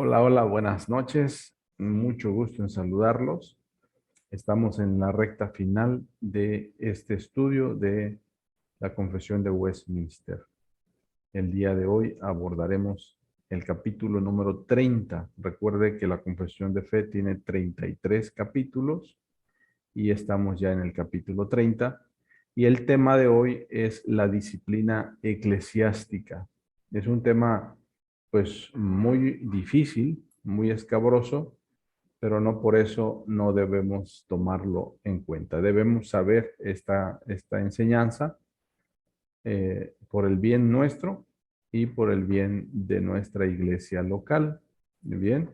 Hola, hola, buenas noches. Mucho gusto en saludarlos. Estamos en la recta final de este estudio de la Confesión de Westminster. El día de hoy abordaremos el capítulo número 30. Recuerde que la Confesión de Fe tiene 33 capítulos y estamos ya en el capítulo 30. Y el tema de hoy es la disciplina eclesiástica. Es un tema pues muy difícil, muy escabroso, pero no por eso no debemos tomarlo en cuenta. Debemos saber esta enseñanza por el bien nuestro y por el bien de nuestra iglesia local. Bien,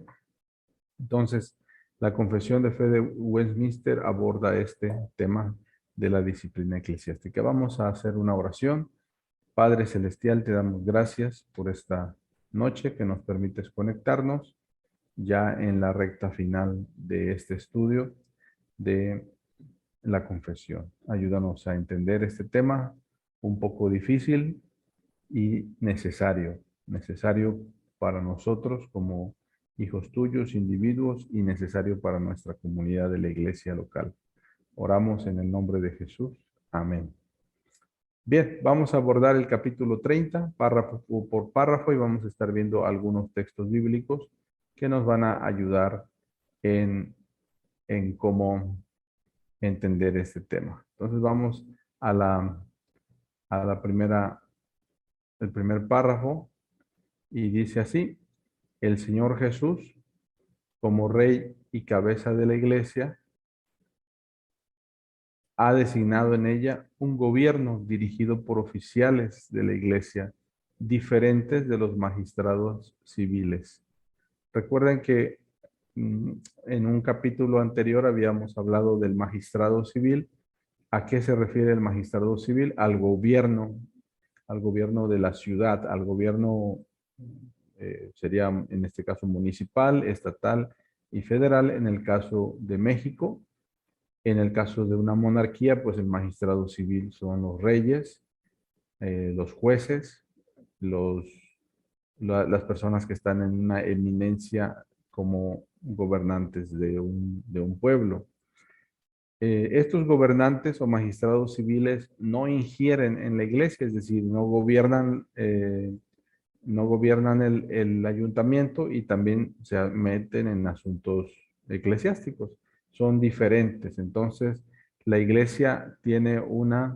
entonces la Confesión de Fe de Westminster aborda este tema de la disciplina eclesiástica. Vamos a hacer una oración. Padre Celestial, te damos gracias por esta noche que nos permites conectarnos ya en la recta final de este estudio de la confesión. Ayúdanos a entender este tema un poco difícil y necesario para nosotros como hijos tuyos, individuos, y necesario para nuestra comunidad de la iglesia local. Oramos en el nombre de Jesús. Amén. Bien, vamos a abordar el capítulo 30, párrafo por párrafo, y vamos a estar viendo algunos textos bíblicos que nos van a ayudar en, en cómo entender este tema. Entonces vamos a la primera, el primer párrafo, y dice así: el Señor Jesús, como Rey y cabeza de la iglesia, ha designado en ella un gobierno dirigido por oficiales de la iglesia, diferentes de los magistrados civiles. Recuerden que mm, en un capítulo anterior habíamos hablado del magistrado civil. ¿A qué se refiere el magistrado civil? Al gobierno de la ciudad, al gobierno, sería en este caso municipal, estatal y federal, en el caso de México. En el caso de una monarquía, pues el magistrado civil son los reyes, los jueces, los, las personas que están en una eminencia como gobernantes de un pueblo. Estos gobernantes o magistrados civiles no ingieren en la iglesia, es decir, no gobiernan el ayuntamiento, y también se meten en asuntos eclesiásticos. Son diferentes. Entonces, la iglesia tiene un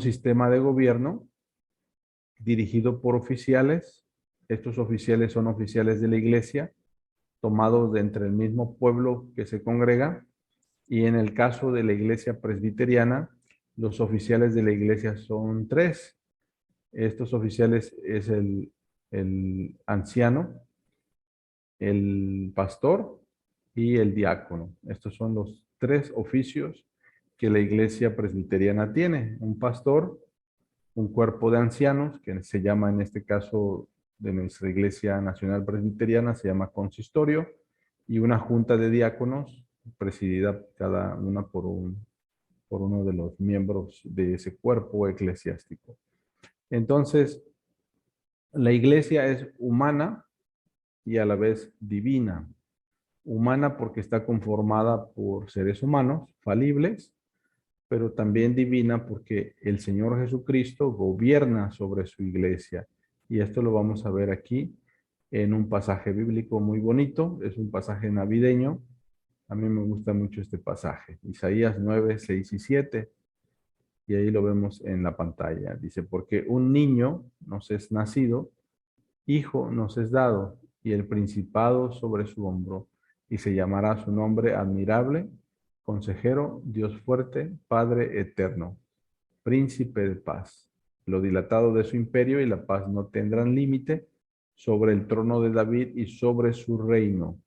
sistema de gobierno dirigido por oficiales. Estos oficiales son oficiales de la iglesia, tomados de entre el mismo pueblo que se congrega. Y en el caso de la iglesia presbiteriana, los oficiales de la iglesia son tres. Estos oficiales es el anciano, el pastor y el diácono. Estos son los tres oficios que la iglesia presbiteriana tiene: un pastor, un cuerpo de ancianos, que se llama, en este caso de nuestra Iglesia Nacional Presbiteriana, se llama consistorio, y una junta de diáconos, presidida cada una por uno de los miembros de ese cuerpo eclesiástico. Entonces, la iglesia es humana y a la vez divina. Humana porque está conformada por seres humanos falibles, pero también divina porque el Señor Jesucristo gobierna sobre su iglesia. Y esto lo vamos a ver aquí en un pasaje bíblico muy bonito. Es un pasaje navideño. A mí me gusta mucho este pasaje. Isaías 9, 6 y 7. Y ahí lo vemos en la pantalla. Dice: porque un niño nos es nacido, hijo nos es dado, y el principado sobre su hombro, y se llamará su nombre admirable, consejero, Dios fuerte, Padre eterno, príncipe de paz. Lo dilatado de su imperio y la paz no tendrán límite sobre el trono de David y sobre su reino,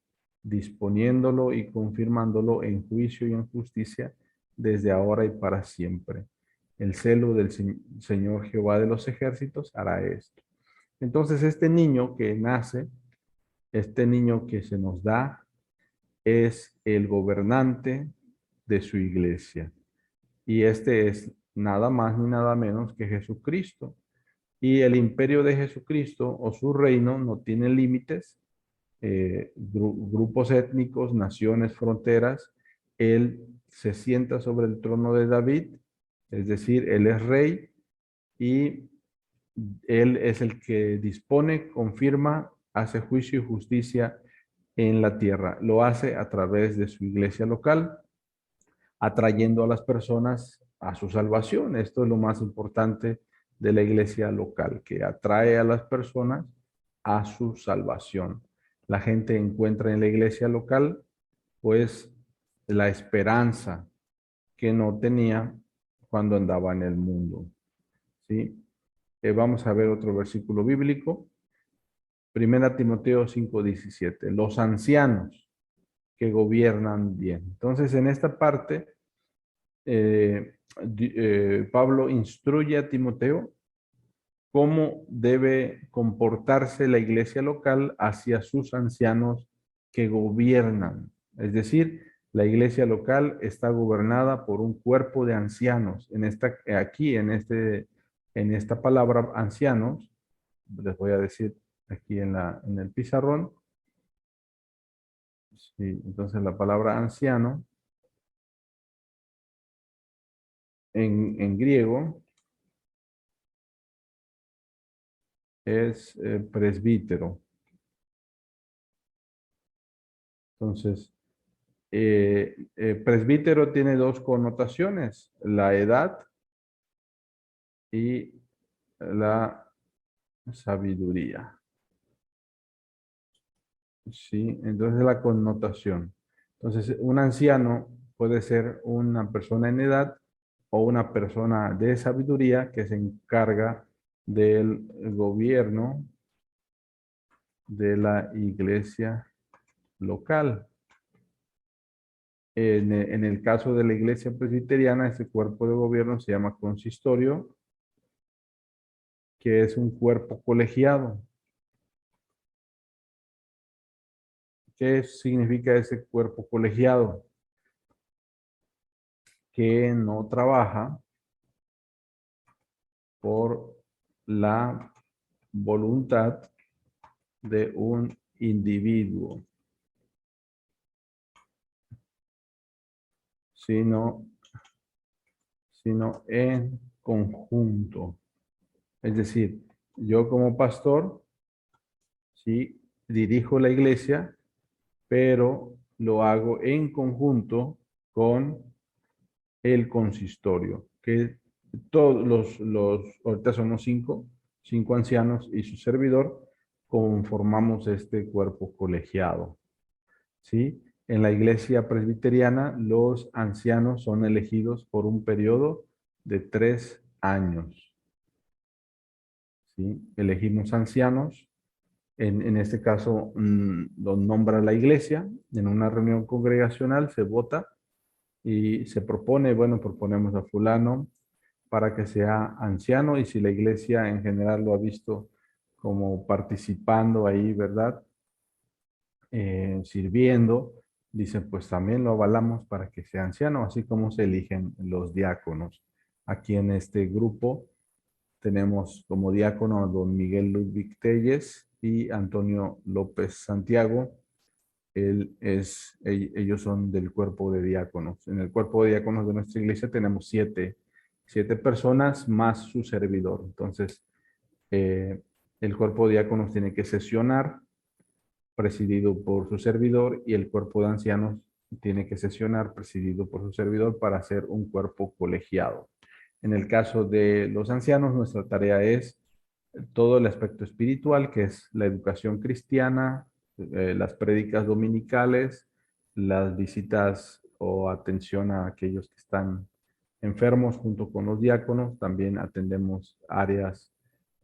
disponiéndolo y confirmándolo en juicio y en justicia desde ahora y para siempre. El celo del Señor Jehová de los ejércitos hará esto. Entonces, este niño que nace, este niño que se nos da, es el gobernante de su iglesia. Y este es nada más ni nada menos que Jesucristo. Y el imperio de Jesucristo o su reino no tiene límites, grupos étnicos, naciones, fronteras. Él se sienta sobre el trono de David, es decir, él es rey y él es el que dispone, confirma, hace juicio y justicia en la tierra. Lo hace a través de su iglesia local, atrayendo a las personas a su salvación. Esto es lo más importante de la iglesia local, que atrae a las personas a su salvación. La gente encuentra en la iglesia local, pues, la esperanza que no tenía cuando andaba en el mundo. ¿Sí? Vamos a ver otro versículo bíblico. Primera Timoteo 5:17. Los ancianos que gobiernan bien. Entonces, en esta parte, Pablo instruye a Timoteo cómo debe comportarse la iglesia local hacia sus ancianos que gobiernan. Es decir, la iglesia local está gobernada por un cuerpo de ancianos. Aquí, en esta palabra ancianos, les voy a decir aquí en el pizarrón. Sí, entonces la palabra anciano en griego es presbítero. Entonces, presbítero tiene dos connotaciones, la edad y la sabiduría. Sí, entonces la connotación. Entonces, un anciano puede ser una persona en edad o una persona de sabiduría que se encarga del gobierno de la iglesia local. En el caso de la iglesia presbiteriana, ese cuerpo de gobierno se llama consistorio, que es un cuerpo colegiado. ¿Qué significa ese cuerpo colegiado? Que no trabaja por la voluntad de un individuo, sino, sino en conjunto. Es decir, yo como pastor, sí, dirijo la iglesia, pero lo hago en conjunto con el consistorio, que todos ahorita somos cinco ancianos y su servidor, conformamos este cuerpo colegiado, ¿sí? En la iglesia presbiteriana, los ancianos son elegidos por un periodo de 3 años, ¿sí? Elegimos ancianos, en este caso los nombra la iglesia, en una reunión congregacional se vota y se propone, bueno, proponemos a fulano para que sea anciano y si la iglesia en general lo ha visto como participando ahí, ¿verdad? Sirviendo, dicen, pues también lo avalamos para que sea anciano, así como se eligen los diáconos. Aquí en este grupo tenemos como diácono a don Miguel Ludwig Telles y Antonio López Santiago. Ellos son del cuerpo de diáconos. En el cuerpo de diáconos de nuestra iglesia tenemos siete personas más su servidor. Entonces, el cuerpo de diáconos tiene que sesionar, presidido por su servidor, y el cuerpo de ancianos tiene que sesionar, presidido por su servidor, para hacer un cuerpo colegiado. En el caso de los ancianos, nuestra tarea es todo el aspecto espiritual, que es la educación cristiana, las prédicas dominicales, las visitas o atención a aquellos que están enfermos junto con los diáconos. También atendemos áreas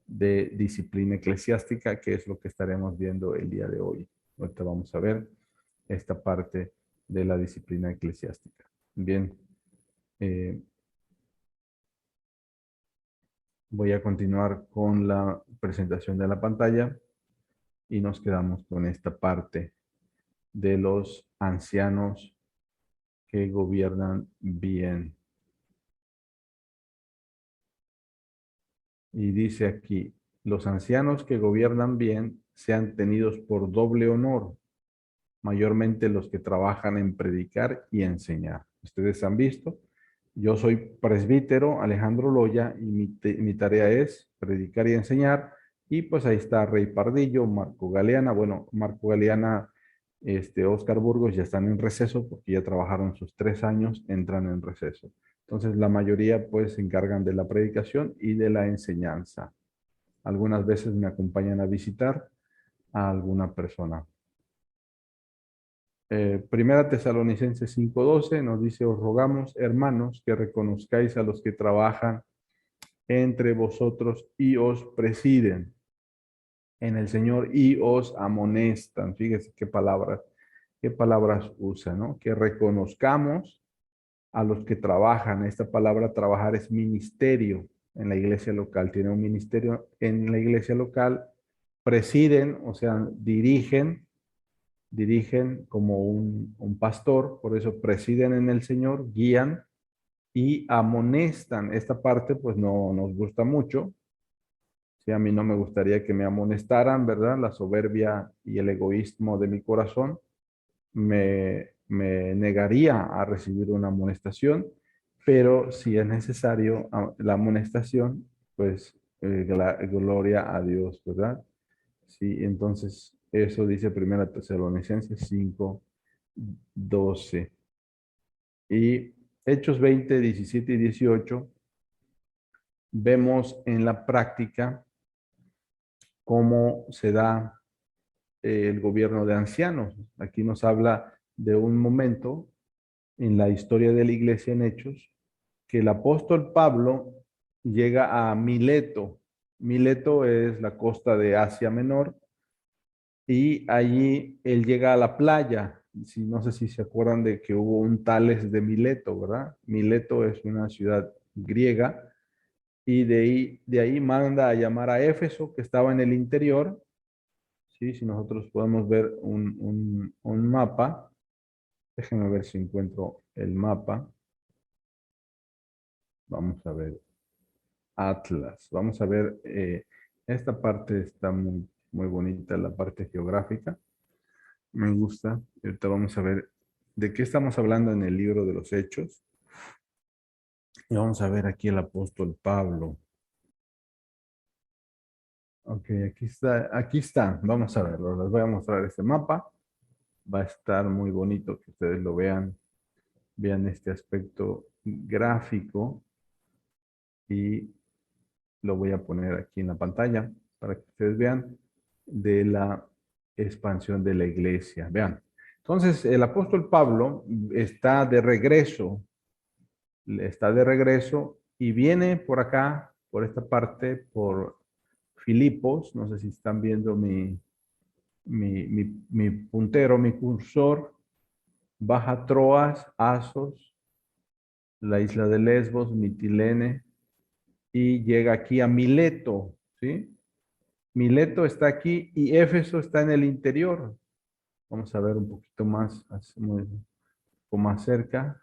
de disciplina eclesiástica, que es lo que estaremos viendo el día de hoy. Ahorita vamos a ver esta parte de la disciplina eclesiástica. Bien, eh, voy a continuar con la presentación de la pantalla y nos quedamos con esta parte de los ancianos que gobiernan bien. Y dice aquí, los ancianos que gobiernan bien sean tenidos por doble honor, mayormente los que trabajan en predicar y enseñar. Ustedes han visto, yo soy presbítero Alejandro Loya y mi tarea es predicar y enseñar. Y pues ahí está Rey Pardillo, Marco Galeana. Bueno, Marco Galeana, Oscar Burgos ya están en receso porque ya trabajaron sus 3 años, entran en receso. Entonces la mayoría pues se encargan de la predicación y de la enseñanza. Algunas veces me acompañan a visitar a alguna persona. Primera Tesalonicenses 5:12 nos dice, os rogamos, hermanos, que reconozcáis a los que trabajan entre vosotros y os presiden en el Señor y os amonestan. Fíjese qué palabras usa, ¿no? Que reconozcamos a los que trabajan. Esta palabra trabajar es ministerio en la iglesia local. Tiene un ministerio en la iglesia local, presiden, o sea, dirigen como un pastor, por eso presiden en el Señor, guían y amonestan. Esta parte pues no nos gusta mucho. Sí, a mí no me gustaría que me amonestaran, ¿verdad? La soberbia y el egoísmo de mi corazón me negaría a recibir una amonestación, pero si es necesario la amonestación, pues gloria a Dios, ¿verdad? Sí, entonces eso dice Primera Tesalonicenses 5:12. Y Hechos 20:17 y 18, vemos en la práctica cómo se da el gobierno de ancianos. Aquí nos habla de un momento en la historia de la iglesia en Hechos, que el apóstol Pablo llega a Mileto. Mileto es la costa de Asia Menor, y allí él llega a la playa. Si, no sé si se acuerdan de que hubo un Tales de Mileto, ¿verdad? Mileto es una ciudad griega, y de ahí manda a llamar a Éfeso, que estaba en el interior. ¿Sí? Si nosotros podemos ver un mapa, déjenme ver si encuentro el mapa. Vamos a ver, Atlas. Vamos a ver, esta parte está muy, muy bonita, la parte geográfica. Me gusta. Ahorita vamos a ver de qué estamos hablando en el libro de los Hechos. Y vamos a ver aquí el apóstol Pablo. Ok, aquí está, aquí está. Vamos a verlo. Les voy a mostrar este mapa. Va a estar muy bonito que ustedes lo vean. Vean este aspecto gráfico, y lo voy a poner aquí en la pantalla para que ustedes vean de la expansión de la iglesia. Vean. Entonces, el apóstol Pablo está de regreso y viene por acá, por esta parte, por Filipos. No sé si están viendo mi puntero, mi cursor. Baja Troas, Asos, la isla de Lesbos, Mitilene, y llega aquí a Mileto, ¿sí? Mileto está aquí y Éfeso está en el interior. Vamos a ver un poquito más, un poco más cerca.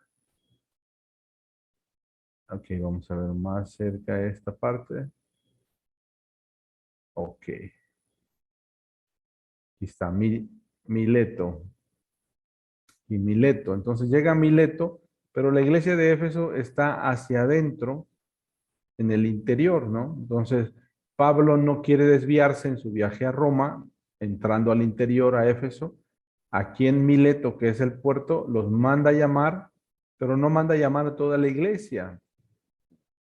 Ok, vamos a ver más cerca esta parte. Ok, aquí está Mileto y Mileto. Entonces llega a Mileto, pero la iglesia de Éfeso está hacia adentro, en el interior, ¿no? Entonces, Pablo no quiere desviarse en su viaje a Roma, entrando al interior a Éfeso. Aquí en Mileto, que es el puerto, los manda a llamar, pero no manda a llamar a toda la iglesia.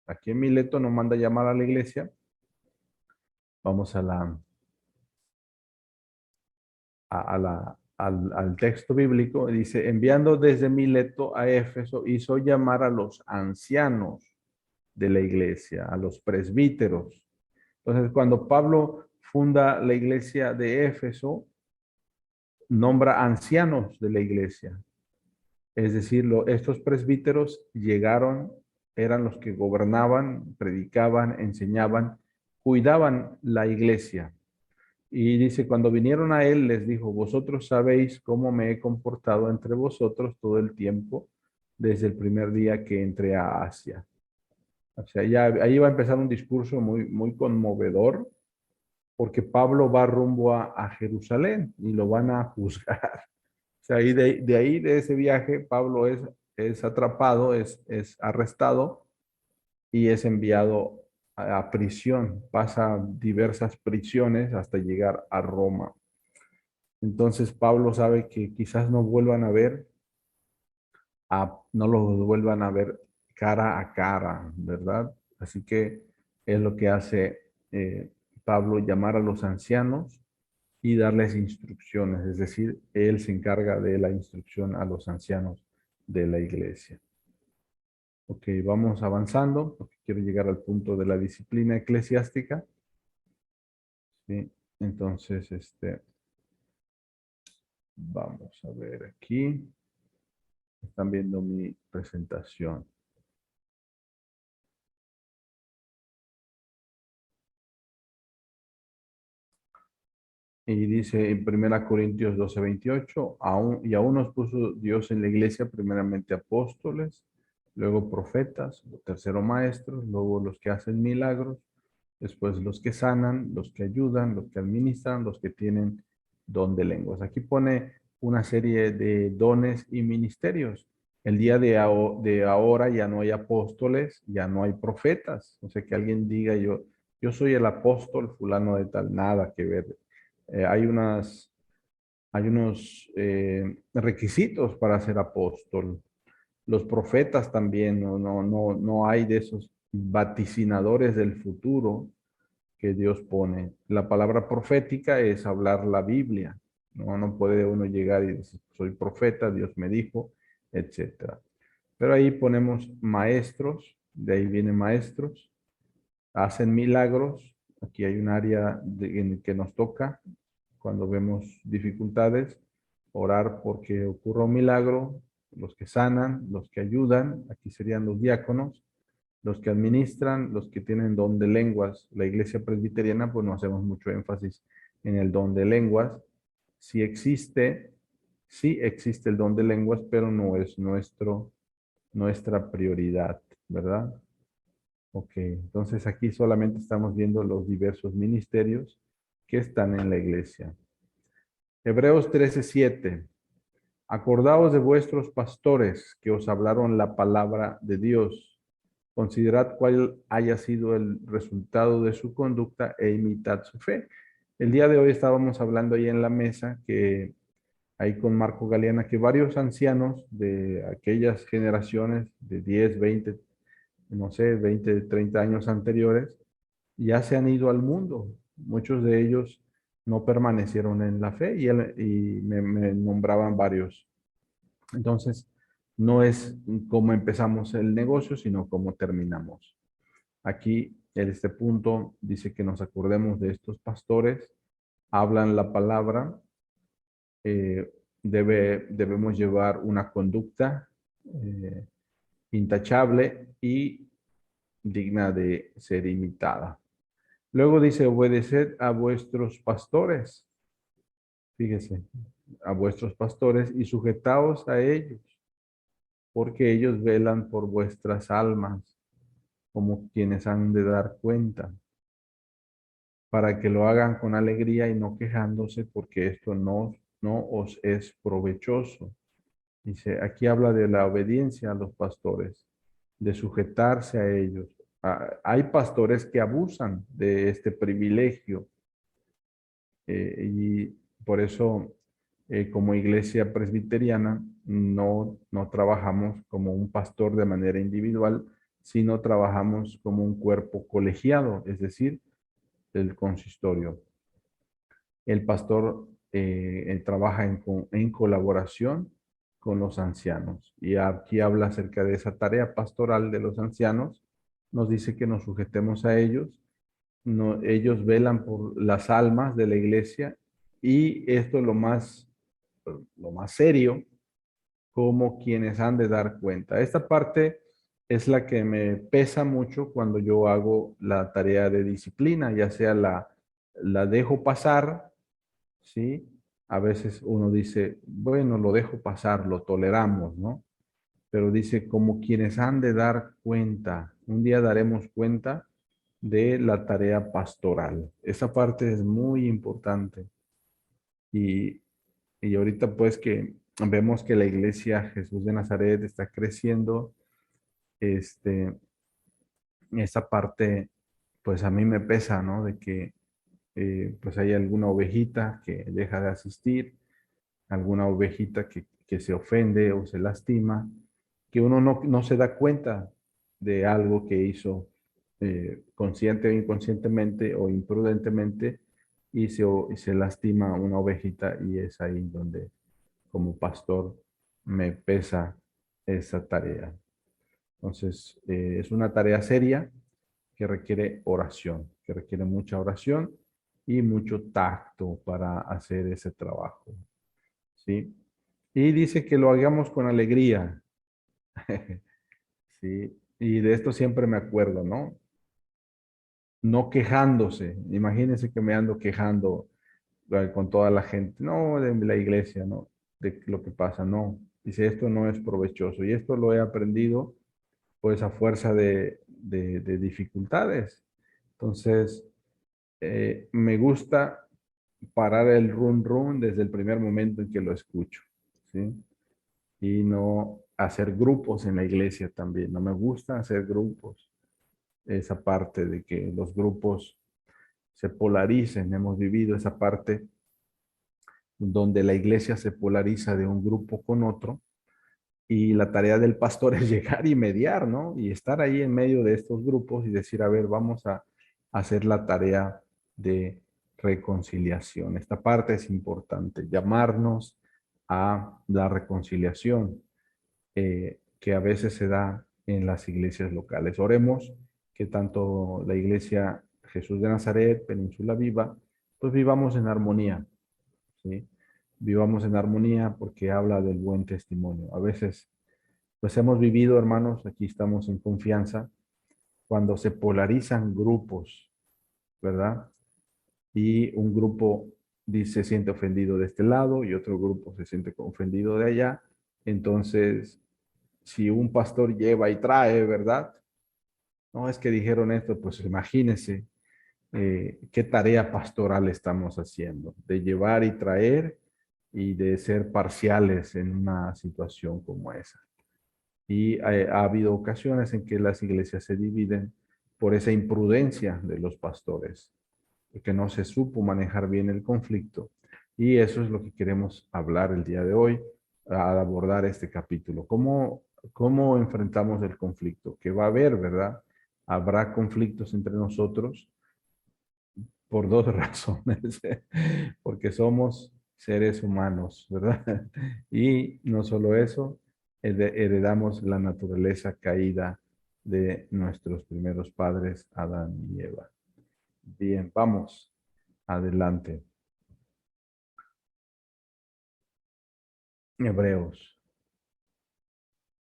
Aquí en Mileto no manda a llamar a la iglesia. Vamos al texto bíblico. Dice, enviando desde Mileto a Éfeso, hizo llamar a los ancianos de la iglesia, a los presbíteros. Entonces, cuando Pablo funda la iglesia de Éfeso, nombra ancianos de la iglesia. Es decir, estos presbíteros llegaron, eran los que gobernaban, predicaban, enseñaban, cuidaban la iglesia. Y dice, cuando vinieron a él, les dijo, vosotros sabéis cómo me he comportado entre vosotros todo el tiempo, desde el primer día que entré a Asia. O sea, ya ahí va a empezar un discurso muy, muy conmovedor, porque Pablo va rumbo a Jerusalén y lo van a juzgar. O sea, ahí de ahí, de ese viaje, Pablo es atrapado, es arrestado y es enviado a prisión. Pasa diversas prisiones hasta llegar a Roma. Entonces Pablo sabe que quizás no vuelvan a ver, no los vuelvan a ver cara a cara, ¿verdad? Así que es lo que hace Pablo, llamar a los ancianos y darles instrucciones, es decir, él se encarga de la instrucción a los ancianos de la iglesia. Ok, vamos avanzando, porque quiero llegar al punto de la disciplina eclesiástica. ¿Sí? Entonces, vamos a ver aquí. Están viendo mi presentación. Y dice en 1 Corintios 12:28, aún nos puso Dios en la iglesia primeramente apóstoles, luego profetas, tercero maestros, luego los que hacen milagros, después los que sanan, los que ayudan, los que administran, los que tienen don de lenguas. Aquí pone una serie de dones y ministerios. El día de ahora ya no hay apóstoles, ya no hay profetas. O sea, que alguien diga yo soy el apóstol fulano de tal, nada que ver. Hay unos requisitos para ser apóstol. Los profetas también, no hay de esos vaticinadores del futuro que Dios pone. La palabra profética es hablar la Biblia. No puede uno llegar y decir, soy profeta, Dios me dijo, etcétera. Pero ahí ponemos maestros, de ahí vienen maestros, hacen milagros. Aquí hay un área en el que nos toca, cuando vemos dificultades, orar porque ocurra un milagro, los que sanan, los que ayudan, aquí serían los diáconos, los que administran, los que tienen don de lenguas. La iglesia presbiteriana, pues no hacemos mucho énfasis en el don de lenguas. Sí existe, sí existe el don de lenguas, pero no es nuestra prioridad, ¿verdad? Ok, entonces aquí solamente estamos viendo los diversos ministerios que están en la iglesia. Hebreos 13:7. Acordaos de vuestros pastores que os hablaron la palabra de Dios. Considerad cuál haya sido el resultado de su conducta e imitad su fe. El día de hoy estábamos hablando ahí en la mesa, que ahí con Marco Galeana, que varios ancianos de aquellas generaciones de 10, 20, no sé, 20, 30 años anteriores, ya se han ido al mundo. Muchos de ellos no permanecieron en la fe y me nombraban varios. Entonces, no es cómo empezamos el negocio, sino cómo terminamos. Aquí, en este punto, dice que nos acordemos de estos pastores, hablan la palabra, debemos llevar una conducta eh, intachable y digna de ser imitada. Luego dice, obedeced a vuestros pastores, fíjese, a vuestros pastores y sujetaos a ellos, porque ellos velan por vuestras almas, como quienes han de dar cuenta, para que lo hagan con alegría y no quejándose, porque esto no os es provechoso. Dice, aquí habla de la obediencia a los pastores, de sujetarse a ellos. Hay pastores que abusan de este privilegio y por eso como iglesia presbiteriana no trabajamos como un pastor de manera individual, sino trabajamos como un cuerpo colegiado, es decir, el consistorio. El pastor trabaja en colaboración con los ancianos. Y aquí habla acerca de esa tarea pastoral de los ancianos. Nos dice que nos sujetemos a ellos. No, ellos velan por las almas de la iglesia y esto es lo más serio, como quienes han de dar cuenta. Esta parte es la que me pesa mucho cuando yo hago la tarea de disciplina, ya sea la dejo pasar, ¿sí? A veces uno dice, bueno, lo dejo pasar, lo toleramos, ¿no? Pero dice, como quienes han de dar cuenta. Un día daremos cuenta de la tarea pastoral. Esa parte es muy importante. Y, y ahorita pues que vemos que la iglesia Jesús de Nazaret está creciendo, este, esa parte pues a mí me pesa, ¿no? De que pues hay alguna ovejita que deja de asistir, alguna ovejita que se ofende o se lastima, que uno no se da cuenta de algo que hizo consciente o inconscientemente o imprudentemente y se lastima una ovejita y es ahí donde como pastor me pesa esa tarea. Entonces, es una tarea seria que requiere oración, que requiere mucha oración y mucho tacto para hacer ese trabajo, ¿sí? Y dice que lo hagamos con alegría, ¿sí? Y de esto siempre me acuerdo, ¿no? No quejándose. Imagínense que me ando quejando con toda la gente, no, de la iglesia, ¿no? De lo que pasa, no. Dice, esto no es provechoso. Y esto lo he aprendido, pues, a fuerza de dificultades. Entonces, me gusta parar el run run desde el primer momento en que lo escucho, ¿sí? Y no hacer grupos en la iglesia también. No me gusta hacer grupos. Esa parte de que los grupos se polaricen. Hemos vivido esa parte donde la iglesia se polariza de un grupo con otro y la tarea del pastor es llegar y mediar, ¿no? Y estar ahí en medio de estos grupos y decir, a ver, vamos a hacer la tarea de reconciliación. Esta parte es importante, llamarnos a la reconciliación que a veces se da en las iglesias locales. Oremos que tanto la iglesia Jesús de Nazaret, Península Viva, pues vivamos en armonía, ¿sí? Vivamos en armonía porque habla del buen testimonio. A veces, pues hemos vivido, hermanos, aquí estamos en confianza, cuando se polarizan grupos, ¿verdad? Y un grupo dice, se siente ofendido de este lado y otro grupo se siente ofendido de allá. Entonces, si un pastor lleva y trae, ¿verdad? No es que dijeron esto, pues imagínense qué tarea pastoral estamos haciendo, de llevar y traer y de ser parciales en una situación como esa. Y ha habido ocasiones en que las iglesias se dividen por esa imprudencia de los pastores, que no se supo manejar bien el conflicto. Y eso es lo que queremos hablar el día de hoy, al abordar este capítulo. ¿Cómo enfrentamos el conflicto? Que va a haber, ¿verdad? Habrá conflictos entre nosotros por dos razones, porque somos seres humanos, ¿verdad? Y no solo eso, heredamos la naturaleza caída de nuestros primeros padres, Adán y Eva. Bien, vamos adelante. Hebreos.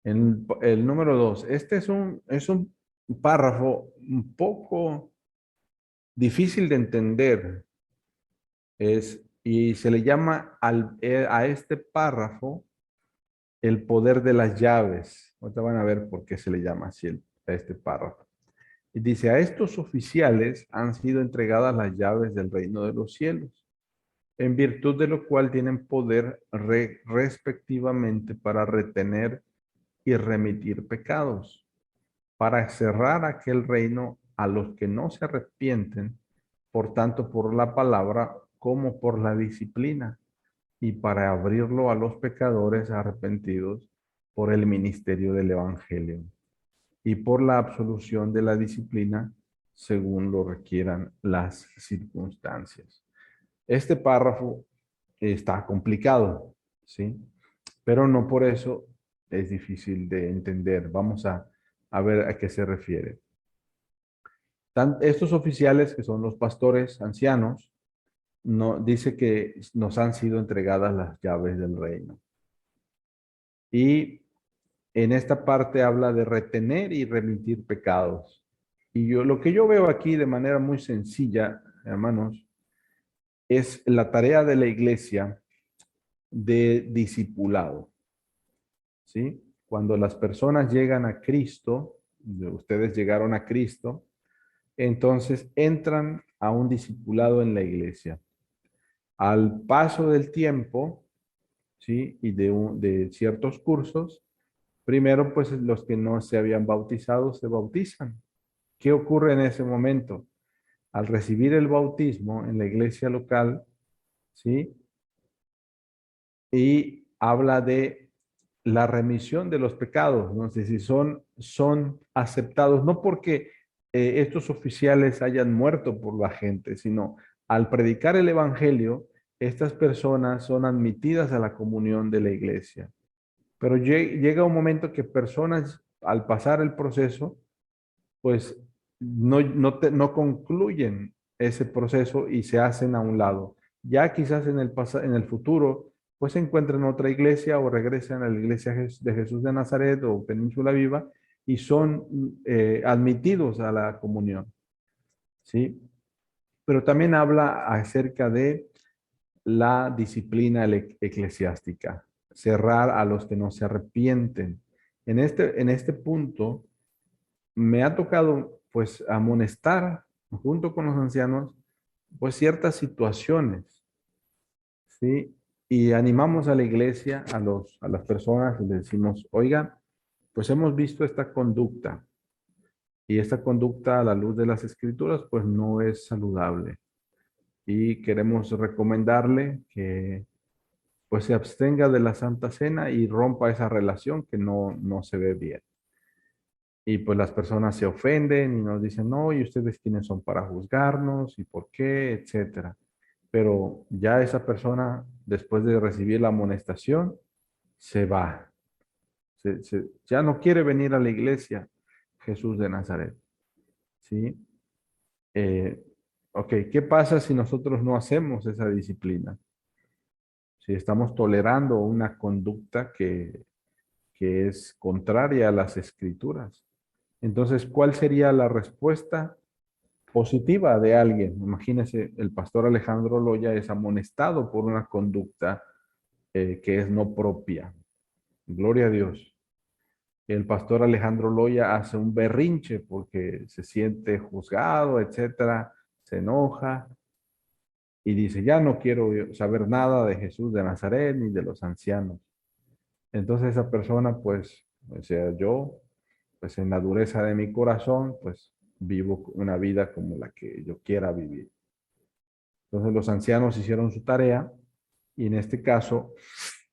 El número 2. Este es un párrafo un poco difícil de entender. Y se le llama a este párrafo el poder de las llaves. Ahorita van a ver por qué se le llama así a este párrafo. Y dice, a estos oficiales han sido entregadas las llaves del reino de los cielos, en virtud de lo cual tienen poder respectivamente para retener y remitir pecados, para cerrar aquel reino a los que no se arrepienten, por tanto por la palabra como por la disciplina, y para abrirlo a los pecadores arrepentidos por el ministerio del Evangelio y por la absolución de la disciplina según lo requieran las circunstancias. Este párrafo está complicado, ¿sí? Pero no por eso es difícil de entender. Vamos a ver a qué se refiere. Estos oficiales, que son los pastores ancianos, dice que nos han sido entregadas las llaves del reino. Y en esta parte habla de retener y remitir pecados. Y lo que yo veo aquí de manera muy sencilla, hermanos, es la tarea de la iglesia de discipulado, ¿sí? Cuando las personas llegan a Cristo, ustedes llegaron a Cristo, entonces entran a un discipulado en la iglesia. Al paso del tiempo, ¿sí? Y de ciertos cursos, primero pues los que no se habían bautizado se bautizan. ¿Qué ocurre en ese momento? Al recibir el bautismo en la iglesia local, ¿sí? Y habla de la remisión de los pecados, ¿no? Es decir, son aceptados, no porque estos oficiales hayan muerto por la gente, sino al predicar el evangelio, estas personas son admitidas a la comunión de la iglesia. Pero llega un momento que personas, al pasar el proceso, pues no concluyen ese proceso y se hacen a un lado. Ya quizás en el futuro, pues se encuentran en otra iglesia o regresan a la iglesia de Jesús de Nazaret o Península Viva y son admitidos a la comunión, ¿sí? Pero también habla acerca de la disciplina eclesiástica, cerrar a los que no se arrepienten. En este punto, me ha tocado pues amonestar junto con los ancianos pues ciertas situaciones, ¿sí? Y animamos a la iglesia, a las personas, y les decimos, oiga, pues hemos visto esta conducta y esta conducta a la luz de las escrituras pues no es saludable y queremos recomendarle que pues se abstenga de la Santa Cena y rompa esa relación que no se ve bien. Y pues las personas se ofenden y nos dicen, no, ¿y ustedes quiénes son para juzgarnos? ¿Y por qué? Etcétera. Pero ya esa persona, después de recibir la amonestación, se va. Ya no quiere venir a la iglesia Jesús de Nazaret. ¿Sí? Eh, ok, ¿qué pasa si nosotros no hacemos esa disciplina? Si estamos tolerando una conducta que es contraria a las escrituras. Entonces, ¿cuál sería la respuesta positiva de alguien? Imagínese, el pastor Alejandro Loya es amonestado por una conducta que es no propia. Gloria a Dios. El pastor Alejandro Loya hace un berrinche porque se siente juzgado, etcétera, se enoja y dice, ya no quiero saber nada de Jesús de Nazaret ni de los ancianos. Entonces esa persona, pues, o sea, yo, pues en la dureza de mi corazón, pues vivo una vida como la que yo quiera vivir. Entonces los ancianos hicieron su tarea y en este caso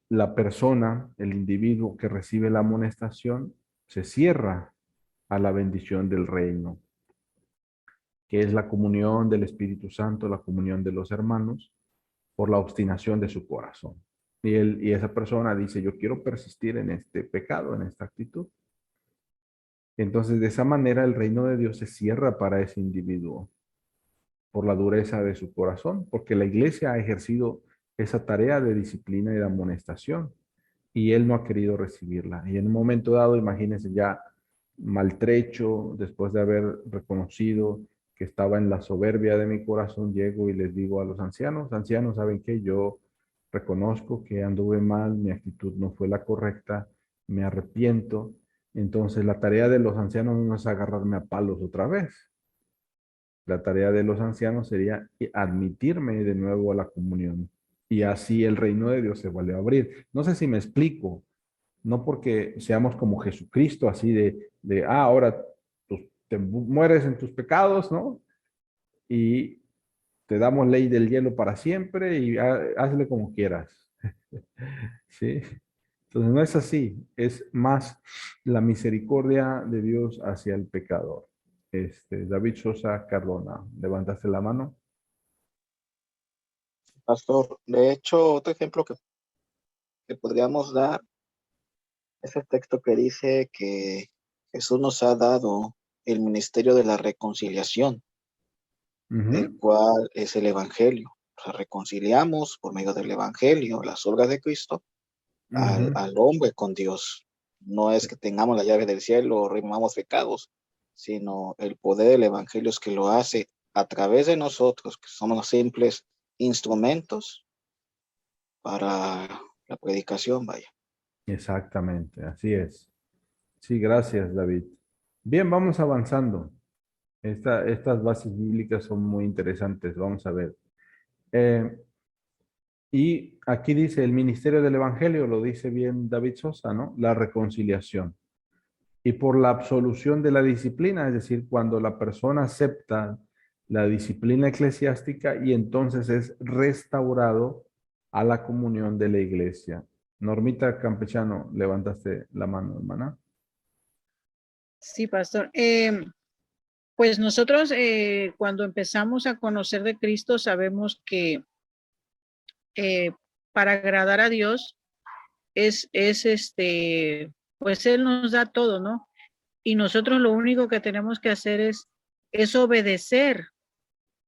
la persona, el individuo que recibe la amonestación, se cierra a la bendición del reino, que es la comunión del Espíritu Santo, la comunión de los hermanos, por la obstinación de su corazón. Y esa persona dice, yo quiero persistir en este pecado, en esta actitud. Entonces, de esa manera, el reino de Dios se cierra para ese individuo por la dureza de su corazón, porque la iglesia ha ejercido esa tarea de disciplina y de amonestación, y él no ha querido recibirla. Y en un momento dado, imagínense ya maltrecho, después de haber reconocido que estaba en la soberbia de mi corazón, llego y les digo a los ancianos, ancianos, ¿saben qué? Yo reconozco que anduve mal, mi actitud no fue la correcta, me arrepiento. Entonces la tarea de los ancianos no es agarrarme a palos otra vez. La tarea de los ancianos sería admitirme de nuevo a la comunión. Y así el reino de Dios se vuelve a abrir. No sé si me explico. No porque seamos como Jesucristo, así ahora te mueres en tus pecados, ¿no? Y te damos ley del hielo para siempre y hazle como quieras. ¿Sí? Entonces no es así, es más la misericordia de Dios hacia el pecador. David Sosa Cardona, levantaste la mano. Pastor, de hecho, otro ejemplo que podríamos dar es el texto que dice que Jesús nos ha dado el ministerio de la reconciliación, el Ujú, cual es el Evangelio. O sea, reconciliamos por medio del Evangelio, las obras de Cristo, ujú. al hombre con Dios. No es que tengamos la llave del cielo o removamos pecados, sino el poder del Evangelio es que lo hace a través de nosotros, que somos los simples instrumentos para la predicación, vaya. Exactamente, así es. Sí, gracias, David. Bien, vamos avanzando. Estas bases bíblicas son muy interesantes. Vamos a ver. Eh, y aquí dice el ministerio del Evangelio, lo dice bien David Sosa, ¿no? La reconciliación. Y por la absolución de la disciplina, es decir, cuando la persona acepta la disciplina eclesiástica y entonces es restaurado a la comunión de la iglesia. Normita Campechano, levantaste la mano, hermana. Sí, pastor. Pues nosotros cuando empezamos a conocer de Cristo sabemos que eh, para agradar a Dios pues Él nos da todo, ¿no? Y nosotros lo único que tenemos que hacer es obedecer.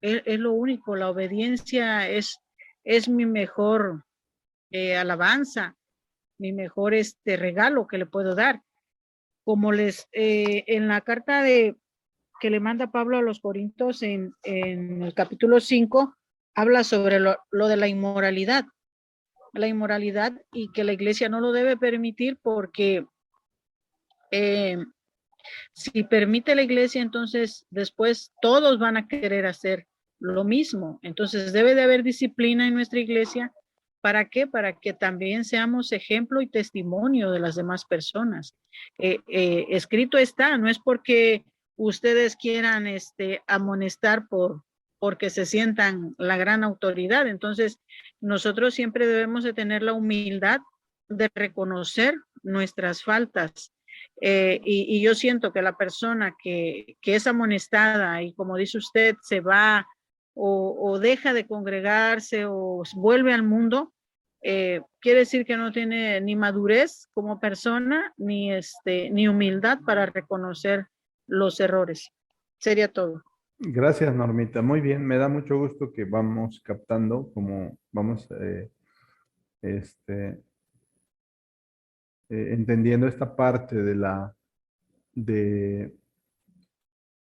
Es lo único, la obediencia es mi mejor alabanza, mi mejor regalo que le puedo dar. Como en la carta que le manda Pablo a los Corintios en el capítulo 5, habla sobre lo de la inmoralidad y que la iglesia no lo debe permitir porque eh, si permite la iglesia, entonces después todos van a querer hacer lo mismo. Entonces debe de haber disciplina en nuestra iglesia. ¿Para qué? Para que también seamos ejemplo y testimonio de las demás personas. Escrito está, no es porque ustedes quieran amonestar porque se sientan la gran autoridad. Entonces, nosotros siempre debemos de tener la humildad de reconocer nuestras faltas. Y yo siento que la persona que es amonestada y como dice usted, se va o deja de congregarse o vuelve al mundo, quiere decir que no tiene ni madurez como persona ni humildad para reconocer los errores. Sería todo. Gracias, Normita. Muy bien, me da mucho gusto que vamos captando, como vamos este, entendiendo esta parte de,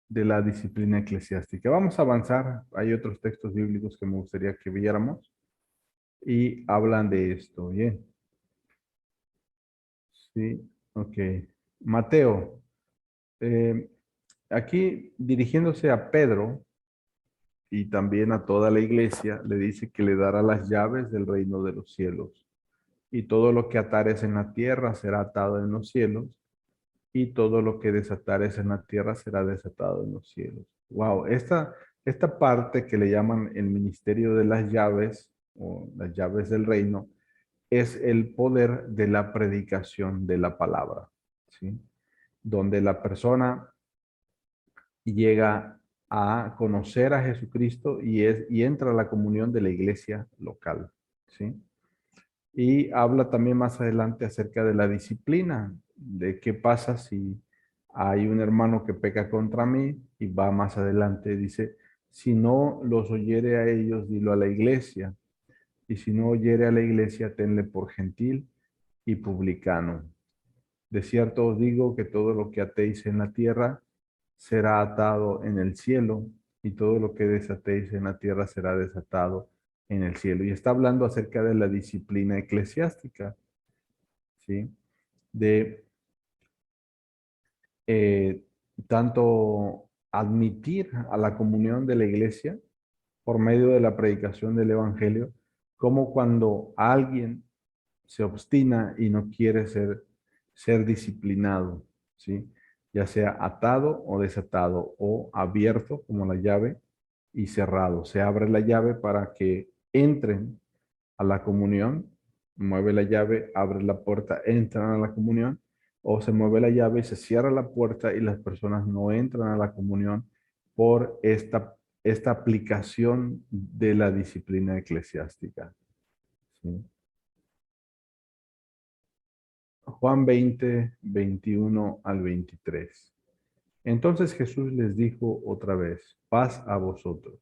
de la disciplina eclesiástica. Vamos a avanzar. Hay otros textos bíblicos que me gustaría que viéramos y hablan de esto. Bien. Sí, ok. Mateo, eh, aquí dirigiéndose a Pedro y también a toda la iglesia, le dice que le dará las llaves del reino de los cielos. Y todo lo que atares en la tierra será atado en los cielos, y todo lo que desatares en la tierra será desatado en los cielos. Wow, esta parte que le llaman el ministerio de las llaves o las llaves del reino es el poder de la predicación de la palabra, ¿sí? Donde la persona llega a conocer a Jesucristo y entra a la comunión de la iglesia local, ¿sí? Y habla también más adelante acerca de la disciplina, de qué pasa si hay un hermano que peca contra mí y va más adelante, dice, si no los oyere a ellos, dilo a la iglesia, y si no oyere a la iglesia, tenle por gentil y publicano. De cierto os digo que todo lo que atéis en la tierra será atado en el cielo, y todo lo que desatéis en la tierra será desatado en el cielo. Y está hablando acerca de la disciplina eclesiástica, ¿sí? De eh, tanto admitir a la comunión de la iglesia por medio de la predicación del evangelio, como cuando alguien se obstina y no quiere ser disciplinado, ¿sí? Ya sea atado o desatado, o abierto como la llave y cerrado. Se abre la llave para que entren a la comunión, mueve la llave, abre la puerta, entran a la comunión, o se mueve la llave y se cierra la puerta y las personas no entran a la comunión por esta aplicación de la disciplina eclesiástica, ¿sí? Juan 20, 21 al 23. Entonces Jesús les dijo otra vez, paz a vosotros.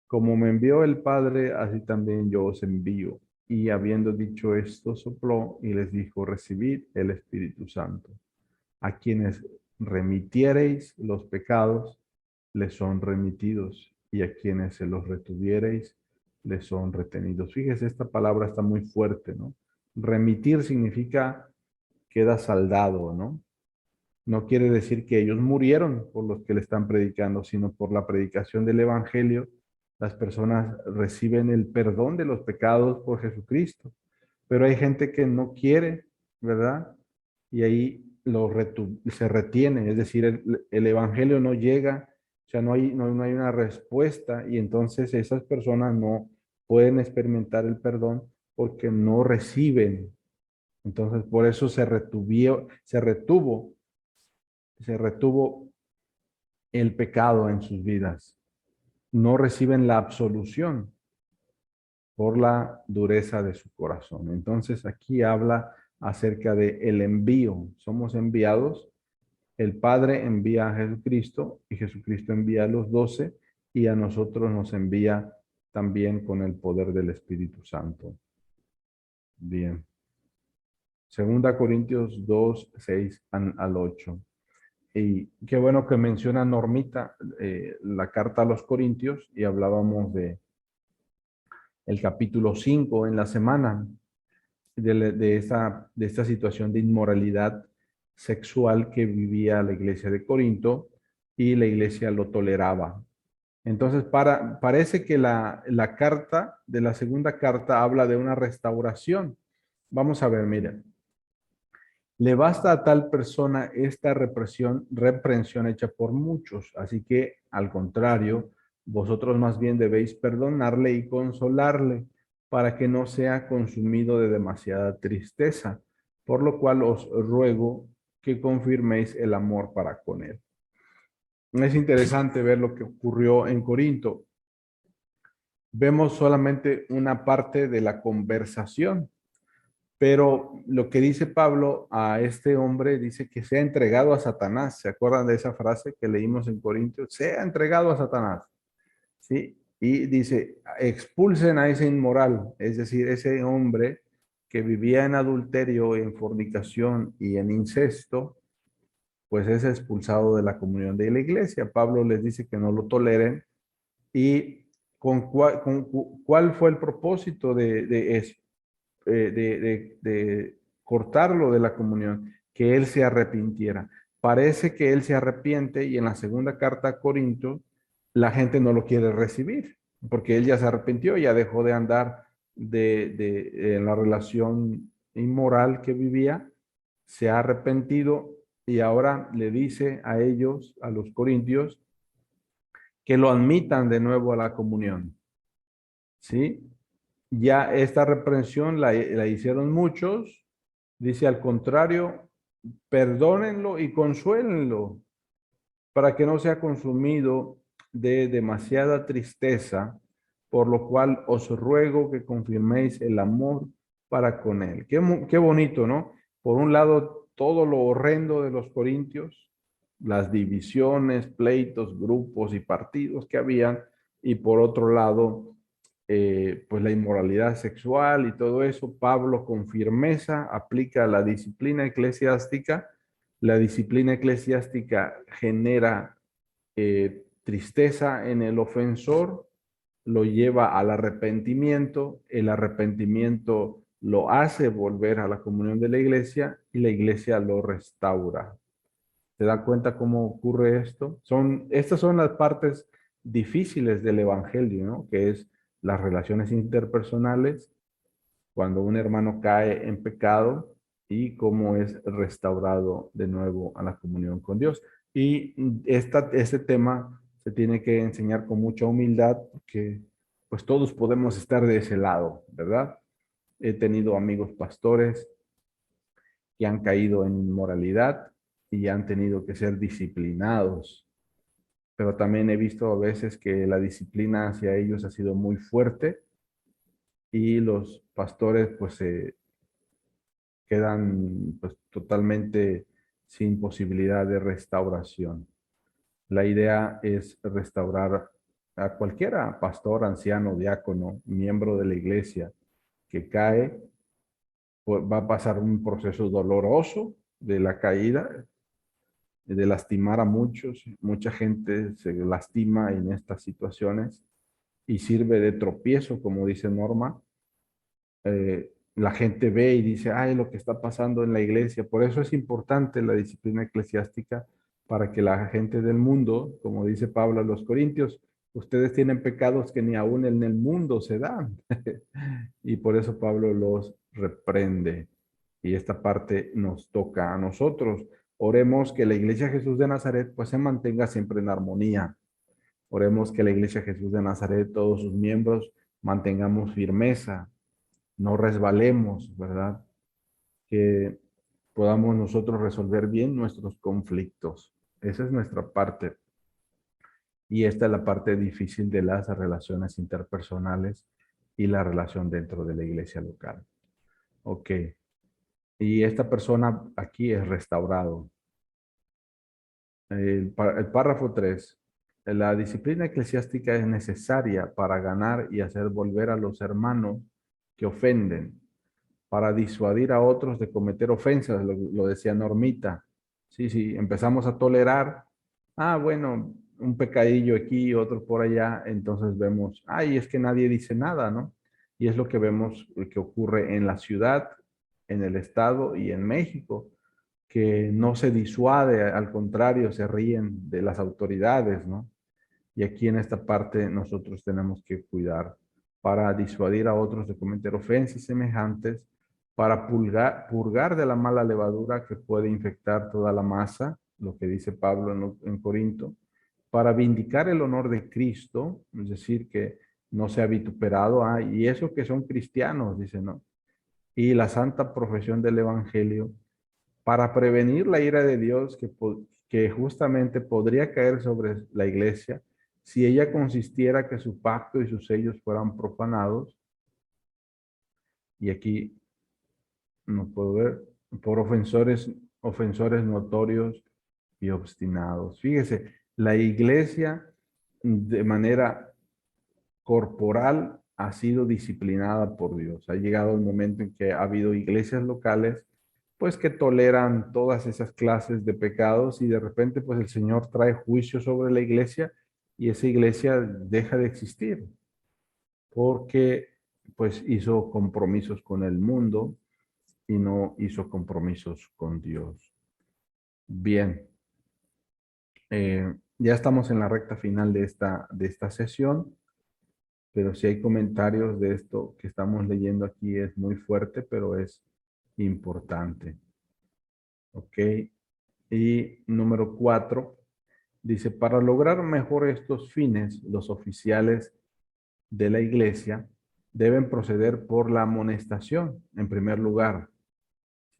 Como me envió el Padre, así también yo os envío. Y habiendo dicho esto, sopló y les dijo, recibid el Espíritu Santo. A quienes remitiereis los pecados, les son remitidos. Y a quienes se los retuviereis, les son retenidos. Fíjese, esta palabra está muy fuerte, ¿no? Remitir significa queda saldado, ¿no? No quiere decir que ellos murieron por los que le están predicando, sino por la predicación del Evangelio. Las personas reciben el perdón de los pecados por Jesucristo. Pero hay gente que no quiere, ¿verdad? Y ahí se retiene, es decir, el Evangelio no llega, o sea, no hay una respuesta y entonces esas personas no pueden experimentar el perdón porque no reciben. Entonces, por eso se retuvo el pecado en sus vidas. No reciben la absolución por la dureza de su corazón. Entonces, aquí habla acerca de el envío. Somos enviados. El Padre envía a Jesucristo y Jesucristo envía a los 12 y a nosotros nos envía también con el poder del Espíritu Santo. Bien. Segunda Corintios 2, 6 al 8. Y qué bueno que menciona Normita la carta a los Corintios y hablábamos de el capítulo 5 en la semana de esta situación de inmoralidad sexual que vivía la iglesia de Corinto y la iglesia lo toleraba. Entonces, parece que la carta de la segunda carta habla de una restauración. Vamos a ver, miren. Le basta a tal persona esta reprensión hecha por muchos, así que al contrario, vosotros más bien debéis perdonarle y consolarle para que no sea consumido de demasiada tristeza, por lo cual os ruego que confirméis el amor para con él. Es interesante ver lo que ocurrió en Corinto. Vemos solamente una parte de la conversación. Pero lo que dice Pablo a este hombre, dice que sea entregado a Satanás. ¿Se acuerdan de esa frase que leímos en Corintios? Sea entregado a Satanás. ¿Sí? Y dice, expulsen a ese inmoral, es decir, ese hombre que vivía en adulterio, en fornicación y en incesto, pues es expulsado de la comunión de la iglesia. Pablo les dice que no lo toleren. ¿Y cuál fue el propósito de eso? De cortarlo de la comunión, que él se arrepintiera. Parece que él se arrepiente y en la segunda carta a Corinto la gente no lo quiere recibir, porque él ya se arrepintió, ya dejó de andar en la relación inmoral que vivía, se ha arrepentido y ahora le dice a ellos, a los corintios, que lo admitan de nuevo a la comunión. ¿Sí? Ya esta reprensión la hicieron muchos. Dice al contrario, perdónenlo y consuélenlo para que no sea consumido de demasiada tristeza, por lo cual os ruego que confirméis el amor para con él. Qué bonito, ¿no? Por un lado, todo lo horrendo de los corintios, las divisiones, pleitos, grupos y partidos que habían, y por otro lado, pues la inmoralidad sexual y todo eso. Pablo con firmeza aplica la disciplina eclesiástica. La disciplina eclesiástica genera tristeza en el ofensor, lo lleva al arrepentimiento, el arrepentimiento lo hace volver a la comunión de la iglesia y la iglesia lo restaura. ¿Se da cuenta cómo ocurre esto? Estas son las partes difíciles del evangelio, ¿no? Que es las relaciones interpersonales, cuando un hermano cae en pecado y cómo es restaurado de nuevo a la comunión con Dios. Y este tema se tiene que enseñar con mucha humildad, porque pues todos podemos estar de ese lado, ¿verdad? He tenido amigos pastores que han caído en inmoralidad y han tenido que ser disciplinados, pero también he visto a veces que la disciplina hacia ellos ha sido muy fuerte y los pastores pues se quedan pues totalmente sin posibilidad de restauración. La idea es restaurar a cualquiera, pastor, anciano, diácono, miembro de la iglesia que cae, pues va a pasar un proceso doloroso de la caída, de lastimar a muchos. Mucha gente se lastima en estas situaciones y sirve de tropiezo, como dice Norma, la gente ve y dice, ay, lo que está pasando en la iglesia. Por eso es importante la disciplina eclesiástica para que la gente del mundo, como dice Pablo a los Corintios, ustedes tienen pecados que ni aún en el mundo se dan. Y por eso Pablo los reprende. Y esta parte nos toca a nosotros. Oremos que la Iglesia Jesús de Nazaret pues se mantenga siempre en armonía. Oremos que la Iglesia Jesús de Nazaret, todos sus miembros, mantengamos firmeza, no resbalemos, ¿verdad? Que podamos nosotros resolver bien nuestros conflictos. Esa es nuestra parte. Y esta es la parte difícil de las relaciones interpersonales y la relación dentro de la iglesia local. Ok. Y esta persona aquí es restaurado. El párrafo 3. La disciplina eclesiástica es necesaria para ganar y hacer volver a los hermanos que ofenden, para disuadir a otros de cometer ofensas, lo decía Normita. Sí, sí, empezamos a tolerar, bueno, un pecadillo aquí, otro por allá, entonces vemos, ay, es que nadie dice nada, ¿no? Y es lo que vemos que ocurre en la ciudad, en el estado y en México, que no se disuade, al contrario, se ríen de las autoridades, ¿no? Y aquí en esta parte nosotros tenemos que cuidar para disuadir a otros de cometer ofensas semejantes, para purgar de la mala levadura que puede infectar toda la masa, lo que dice Pablo en Corinto, para vindicar el honor de Cristo, es decir, que no sea vituperado, y eso que son cristianos, dice, ¿no? Y la santa profesión del Evangelio, para prevenir la ira de Dios que justamente podría caer sobre la iglesia si ella consistiera que su pacto y sus sellos fueran profanados. Y aquí no puedo ver, por ofensores notorios y obstinados. Fíjese, la iglesia de manera corporal ha sido disciplinada por Dios. Ha llegado el momento en que ha habido iglesias locales pues que toleran todas esas clases de pecados y de repente pues el Señor trae juicio sobre la iglesia y esa iglesia deja de existir porque pues hizo compromisos con el mundo y no hizo compromisos con Dios. Bien, ya estamos en la recta final de esta sesión, pero si hay comentarios de esto que estamos leyendo aquí es muy fuerte, pero es importante. Ok, y número 4, dice, para lograr mejor estos fines, los oficiales de la iglesia deben proceder por la amonestación, en primer lugar.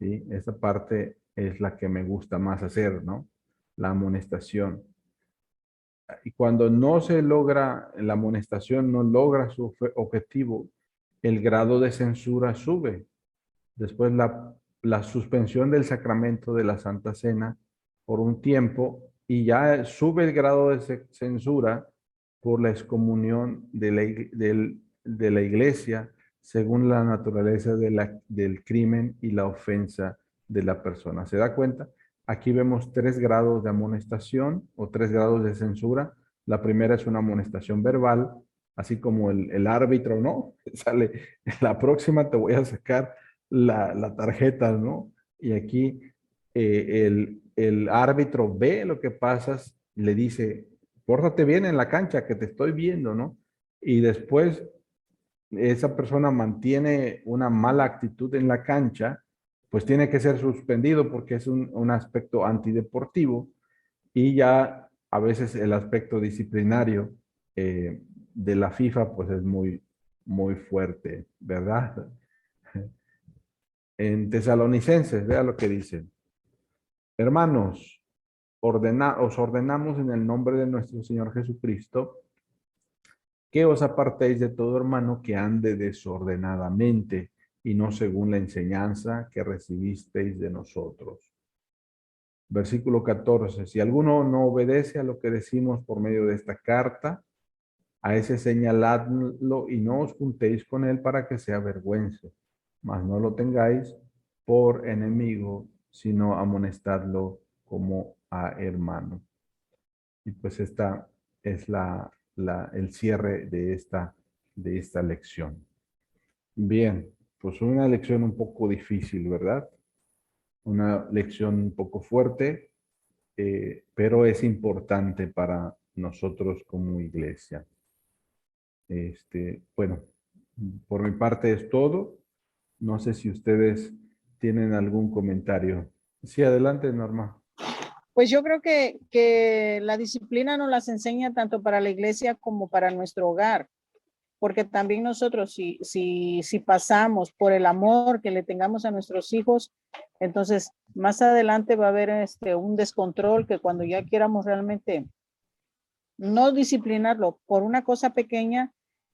¿Sí? Esa parte es la que me gusta más hacer, ¿no? La amonestación. Y cuando no se logra, la amonestación no logra su objetivo, el grado de censura sube. Después la suspensión del sacramento de la Santa Cena por un tiempo y ya sube el grado de censura por la excomunión de la iglesia según la naturaleza del crimen y la ofensa de la persona. ¿Se da cuenta? Aquí vemos 3 grados de amonestación o 3 grados de censura. La primera es una amonestación verbal, así como el árbitro, ¿no? Sale, la próxima te voy a sacar la tarjeta, ¿no? Y aquí el árbitro ve lo que pasas, le dice, pórtate bien en la cancha, que te estoy viendo, ¿no? Y después esa persona mantiene una mala actitud en la cancha, pues tiene que ser suspendido porque es un aspecto antideportivo y ya a veces el aspecto disciplinario de la FIFA pues es muy fuerte, ¿verdad? En Tesalonicenses, vea lo que dice. Hermanos, os ordenamos en el nombre de nuestro Señor Jesucristo que os apartéis de todo hermano que ande desordenadamente y no según la enseñanza que recibisteis de nosotros. Versículo 14. Si alguno no obedece a lo que decimos por medio de esta carta, a ese señaladlo y no os juntéis con él para que se avergüence, mas no lo tengáis por enemigo, sino amonestadlo como a hermano. Y pues esta es el cierre de esta lección. Bien, pues una lección un poco difícil, ¿verdad? Una lección un poco fuerte, pero es importante para nosotros como iglesia. Bueno, por mi parte es todo. No sé si ustedes tienen algún comentario. Sí, adelante, Norma. Pues yo creo que la disciplina nos las enseña tanto para la iglesia como para nuestro hogar, porque también nosotros si pasamos por el amor que le tengamos a nuestros hijos, entonces más adelante va a haber un descontrol que cuando ya quieramos realmente no disciplinarlo por una cosa pequeña,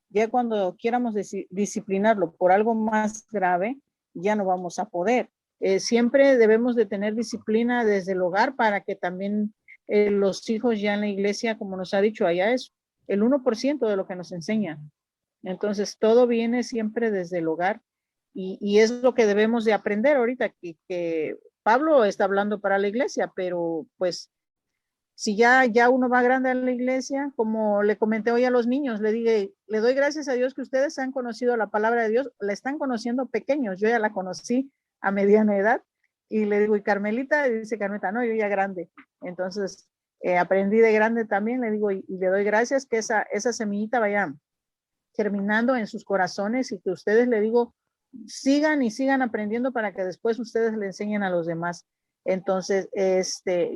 ya cuando quieramos disciplinarlo por algo más grave, ya no vamos a poder. Siempre debemos de tener disciplina desde el hogar para que también los hijos ya en la iglesia, como nos ha dicho allá, es el 1% de lo que nos enseñan. Entonces, todo viene siempre desde el hogar y es lo que debemos de aprender ahorita, que Pablo está hablando para la iglesia, pero pues si ya uno va grande a la iglesia, como le comenté hoy a los niños, le dije, le doy gracias a Dios que ustedes han conocido la palabra de Dios, la están conociendo pequeños, yo ya la conocí a mediana edad, y le digo, y Carmelita, y dice Carmelita, no, yo ya grande, entonces aprendí de grande también, le digo, y le doy gracias que esa semillita vaya germinando en sus corazones y que ustedes, le digo, sigan y sigan aprendiendo para que después ustedes le enseñen a los demás. Entonces,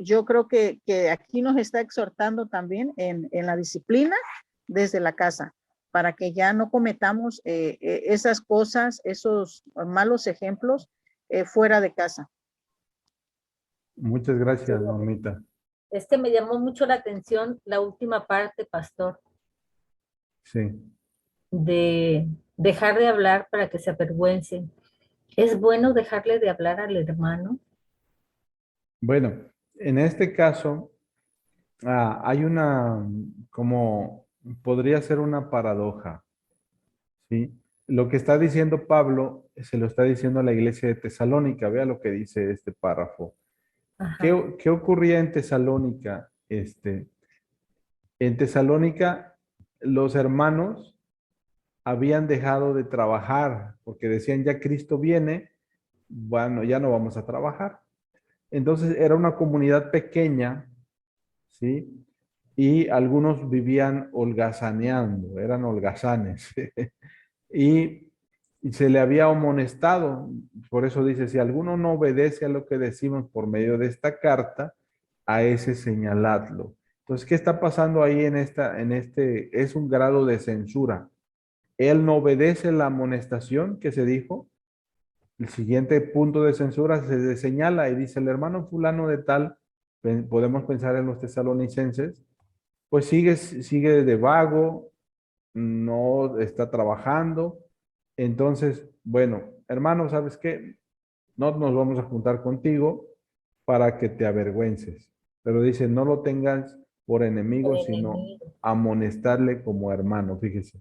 yo creo que aquí nos está exhortando también en la disciplina desde la casa, para que ya no cometamos esas cosas, esos malos ejemplos fuera de casa. Muchas gracias, Normita. Me llamó mucho la atención la última parte, pastor, Sí. de dejar de hablar para que se avergüencen. ¿Es bueno dejarle de hablar al hermano? Bueno, en este caso, hay una, como podría ser una paradoja, ¿sí? Lo que está diciendo Pablo se lo está diciendo a la iglesia de Tesalónica. Vea lo que dice este párrafo. Ajá. ¿Qué ocurría en Tesalónica? En Tesalónica, los hermanos habían dejado de trabajar porque decían, ya Cristo viene, bueno, ya no vamos a trabajar. Entonces era una comunidad pequeña, ¿sí? Y algunos vivían holgazaneando, eran holgazanes. y, y se le había amonestado, por eso dice, si alguno no obedece a lo que decimos por medio de esta carta, a ese señaladlo. Entonces, ¿qué está pasando ahí es un grado de censura. Él no obedece la amonestación que se dijo. El siguiente punto de censura se señala y dice, el hermano fulano de tal, podemos pensar en los tesalonicenses, pues sigue de vago, no está trabajando. Entonces, bueno, hermano, ¿sabes qué? No nos vamos a juntar contigo para que te avergüences. Pero dice, no lo tengas por enemigo, sino Enemigo. amonestarle como hermano, fíjese.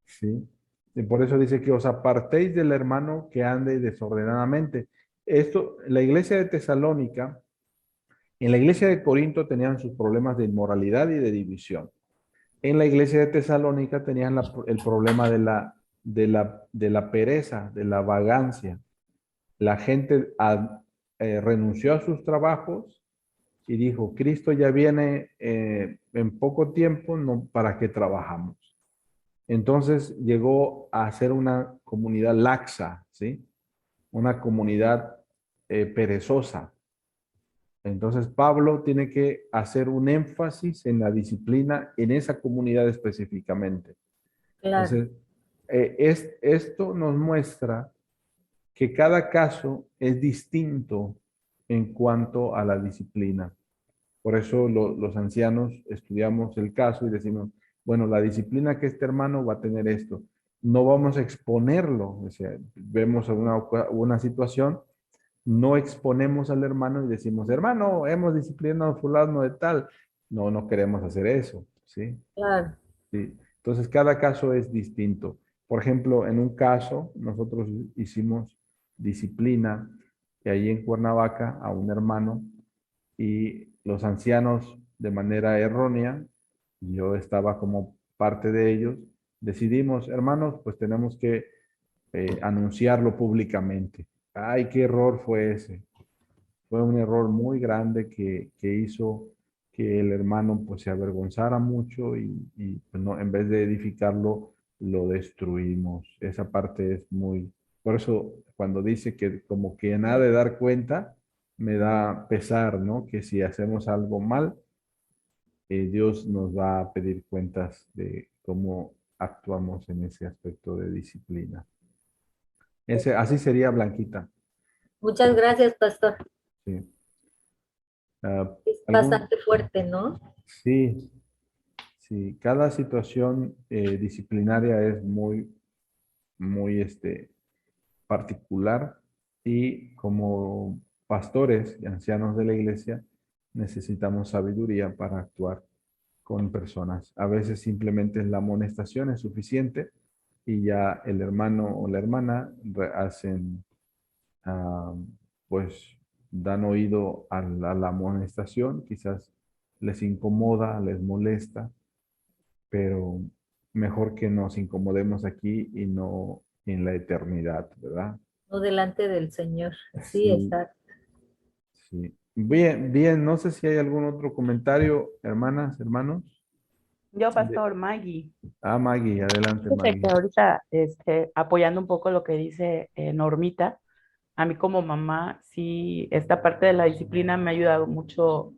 ¿Sí? Y por eso dice que os apartéis del hermano que ande desordenadamente. Esto, la iglesia de Tesalónica, en la iglesia de Corinto tenían sus problemas de inmoralidad y de división. En la iglesia de Tesalónica tenían el problema de la pereza, de la vagancia. La gente renunció a sus trabajos y dijo, Cristo ya viene en poco tiempo, no, ¿para qué trabajamos? Entonces llegó a ser una comunidad laxa, ¿sí? Una comunidad perezosa. Entonces Pablo tiene que hacer un énfasis en la disciplina en esa comunidad específicamente. Claro. Entonces, esto nos muestra que cada caso es distinto en cuanto a la disciplina. Por eso los ancianos estudiamos el caso y decimos, bueno, la disciplina que este hermano va a tener esto. No vamos a exponerlo. O sea, vemos una situación, no exponemos al hermano y decimos, hermano, hemos disciplinado a fulano de tal. No, no queremos hacer eso, ¿sí? Claro. Sí. Entonces, cada caso es distinto. Por ejemplo, en un caso, nosotros hicimos disciplina y ahí en Cuernavaca a un hermano y los ancianos de manera errónea, yo estaba como parte de ellos, decidimos, hermanos, pues tenemos que anunciarlo públicamente. Ay, qué error fue ese. Fue un error muy grande que hizo que el hermano pues se avergonzara mucho y, pues, no, en vez de edificarlo, lo destruimos. Esa parte es muy... Por eso cuando dice que como que nada de dar cuenta, me da pesar, ¿no? Que si hacemos algo mal, Dios nos va a pedir cuentas de cómo actuamos en ese aspecto de disciplina. Así sería Blanquita. Muchas gracias, pastor. Sí. Ah, Es ¿algún? bastante fuerte, ¿no? Sí, sí. Cada situación disciplinaria es muy particular y como pastores y ancianos de la iglesia necesitamos sabiduría para actuar con personas. A veces simplemente la amonestación es suficiente y ya el hermano o la hermana hacen, ah, pues, dan oído a la amonestación, quizás les incomoda, les molesta, pero mejor que nos incomodemos aquí y no en la eternidad, ¿verdad? No delante del Señor. Sí, Sí, exacto. sí. Bien, bien, no sé si hay algún otro comentario, hermanas, hermanos. Yo, De- Pastor Maggie, Maggie, adelante, fíjate que Maggie. ahorita, apoyando un poco lo que dice Normita, a mí como mamá, sí, esta parte de la disciplina me ha ayudado mucho,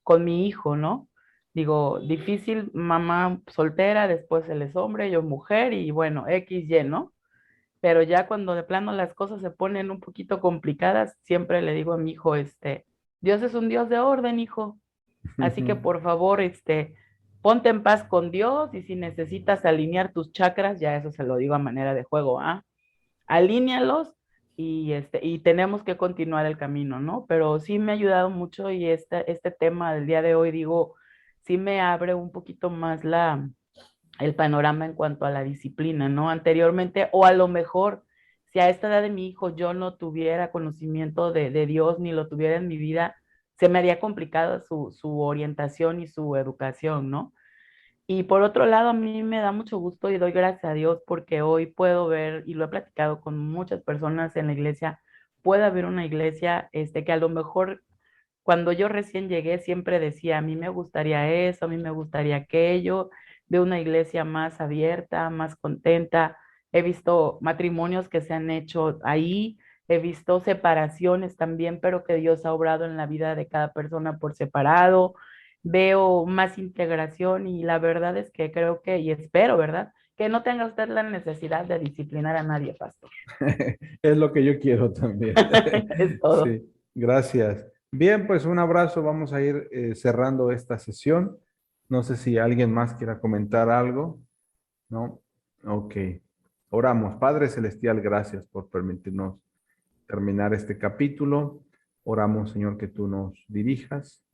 con mi hijo, ¿no? Digo, difícil, mamá soltera, después él es hombre, yo mujer, y bueno, X, Y, ¿no? Pero ya cuando de plano las cosas se ponen un poquito complicadas, siempre le digo a mi hijo, Dios es un Dios de orden, hijo. Así que por favor, ponte en paz con Dios y si necesitas alinear tus chakras, ya eso se lo digo a manera de juego, ¿ah? Alínealos y tenemos que continuar el camino, ¿no? Pero sí me ha ayudado mucho y este tema del día de hoy, digo, sí me abre un poquito más el panorama en cuanto a la disciplina, ¿no? Anteriormente, o a lo mejor, si a esta edad de mi hijo yo no tuviera conocimiento de Dios ni lo tuviera en mi vida, se me haría complicada su orientación y su educación, ¿no? Y por otro lado, a mí me da mucho gusto y doy gracias a Dios porque hoy puedo ver, y lo he platicado con muchas personas en la iglesia, puede haber una iglesia que a lo mejor cuando yo recién llegué siempre decía, a mí me gustaría eso, a mí me gustaría aquello, de una iglesia más abierta, más contenta. He visto matrimonios que se han hecho ahí, he visto separaciones también, pero que Dios ha obrado en la vida de cada persona por separado. Veo más integración y la verdad es que creo que, y espero, ¿verdad? Que no tenga usted la necesidad de disciplinar a nadie, pastor. Es lo que yo quiero también. Es todo. Sí, gracias. Bien, pues un abrazo. Vamos a ir cerrando esta sesión. No sé si alguien más quiera comentar algo. ¿No? Ok. Oramos. Padre Celestial, gracias por permitirnos terminar este capítulo. Oramos, Señor, que tú nos dirijas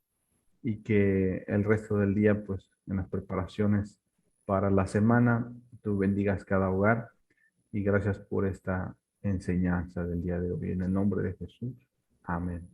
y que el resto del día, pues, en las preparaciones para la semana, tú bendigas cada hogar y gracias por esta enseñanza del día de hoy. En el nombre de Jesús. Amén.